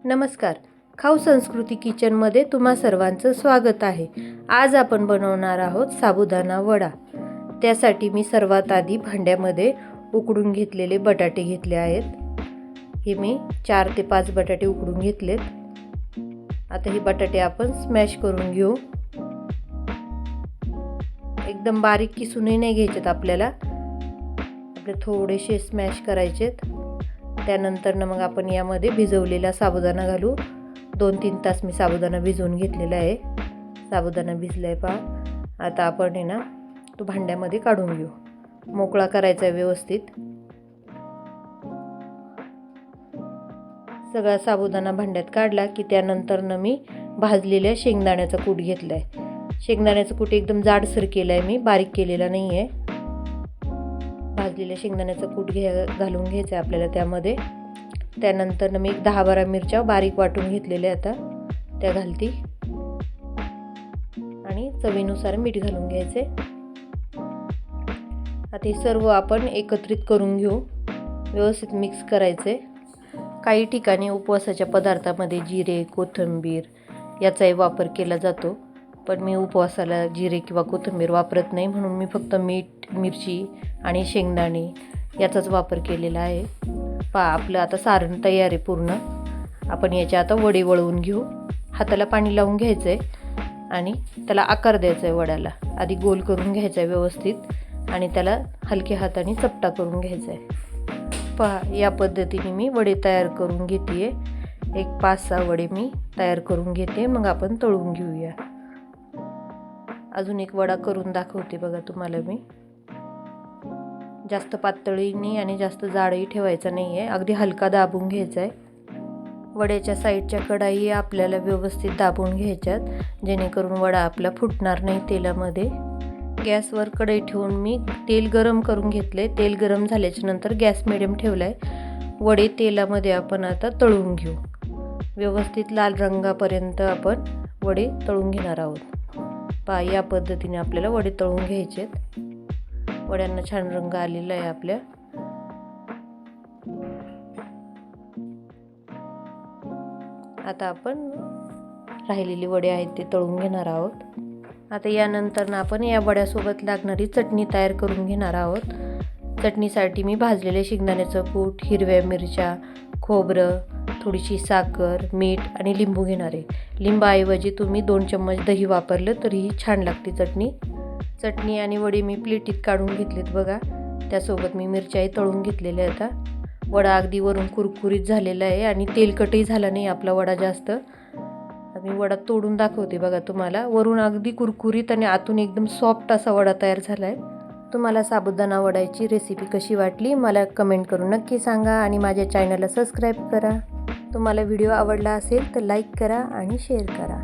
नमस्कार. खाऊ संस्कृती किचनमध्ये तुम्हा सर्वांचं स्वागत आहे. आज आपण बनवणार आहोत साबुदाणा वडा. त्यासाठी मी सर्वात आधी भांड्यामध्ये उकडून घेतलेले बटाटे घेतले आहेत. हे मी 4 ते 5 बटाटे उकडून घेतलेत. आता हे बटाटे आपण स्मॅश करून घेऊ. एकदम बारीक किसूनही नाही घ्यायचेत आपल्याला थोडेसे स्मॅश करायचेत. त्यानंतर मग आपण यामध्ये भिजवलेला साबुदाणा घालू. 2-3 तास मी साबुदाणा भिजवून घेतलेला आहे. साबुदाणा भिजलाय पहा. आता आपण तो भांड्यामध्ये काढून घेऊ. मोकळा करायचा व्यवस्थित. सगळा साबुदाणा भांड्यात काढला की त्यानंतर मी भाजलेल्या शेंगदाण्याचा कूट घेतलाय. शेंगदाण्याचा कूट एकदम जाडसर केलाय मी, बारीक केलेला नाही आहे. भाजलेल्या शेंगदाण्याचा कूट घालून घ्यायचा आपल्याला त्यामध्ये. त्यानंतर मी 10-12 मिरच्या बारीक वाटून घेतलेल्या आता त्या घालते आणि चवीनुसार मीठ घालून घ्यायचे. आता हे सर्व आपण एकत्रित करून घेऊ. व्यवस्थित मिक्स करायचे. काही ठिकाणी उपवासाच्या पदार्थामध्ये जिरे, कोथिंबीर याचाही वापर केला जातो, पण मी उपवासाला जिरे किंवा कोथिंबीर वापरत नाही, म्हणून मी फक्त मीठ, मिरची आणि शेंगदाणे याचाच वापर केलेला आहे. पहा आपलं आता सारण तयार आहे पूर्ण. आपण याचे आता वडे वळवून घेऊ. हाताला पाणी लावून घ्यायचं आहे आणि त्याला आकार द्यायचा आहे वड्याला. आधी गोल करून घ्यायचा आहे व्यवस्थित आणि त्याला हलक्या हाताने चपटा करून घ्यायचा आहे. पहा या पद्धतीने मी वडे तयार करून घेते. एक 5-6 वडे मी तयार करून घेते, मग आपण तळून घेऊया. अजून एक वडा करून दाखवते बघा तुम्हाला मी. जास्त पातळीने आणि जास्त जाडही ठेवायचा नाही आहे, अगदी हलका दाबून घ्यायचा आहे. वड्याच्या साईडच्या कडाई आपल्याला व्यवस्थित दाबून घ्यायच्यात, जेणेकरून वडा आपला फुटणार नाही तेलामध्ये. गॅसवर कढई ठेवून मी तेल गरम करून घेतले. तेल गरम झाल्याच्या नंतर गॅस मिडियम ठेवला आहे. वडे तेलामध्ये आपण आता तळून घेऊ. व्यवस्थित लाल रंगापर्यंत आपण वडे तळून घेणार आहोत. पहा या पद्धतीने आपल्याला वडे तळून घ्यायचे. वड्यांना छान रंग आलेला आहे आपल्या. आता आपण राहिलेले वडे आहेत ते तळून घेणार आहोत. आता यानंतर आपण या वड्यासोबत लागणारी चटणी तयार करून घेणार आहोत. चटणीसाठी मी भाजलेले शेंगदाण्याचं कूट, हिरव्या मिरच्या, खोबरं, थोडीशी साखर, मीठ आणि लिंबू घेणार आहे. लिंबाऐवजी तुम्ही 2 चम्मच दही वापरलं तरीही छान लागते चटणी. चटणी आणि वडे मी प्लेटीत काढून घेतलेत बघा. त्यासोबत मी मिरच्याही तळून घेतलेल्या आता. वडा अगदी वरून कुरकुरीत झालेला आहे आणि तेलकटही झाला नाही आपला वडा जास्त. मी वडा तोडून दाखवते बघा तुम्हाला. वरून अगदी कुरकुरीत आणि आतून एकदम सॉफ्ट असा वडा तयार झाला आहे. तुम्हाला साबुदाणा वड्याची रेसिपी कशी वाटली मला कमेंट करून नक्की सांगा आणि माझ्या चॅनलला सबस्क्राईब करा. तुम्हाला व्हिडिओ आवडला असेल तर लाईक करा आणि शेअर करा.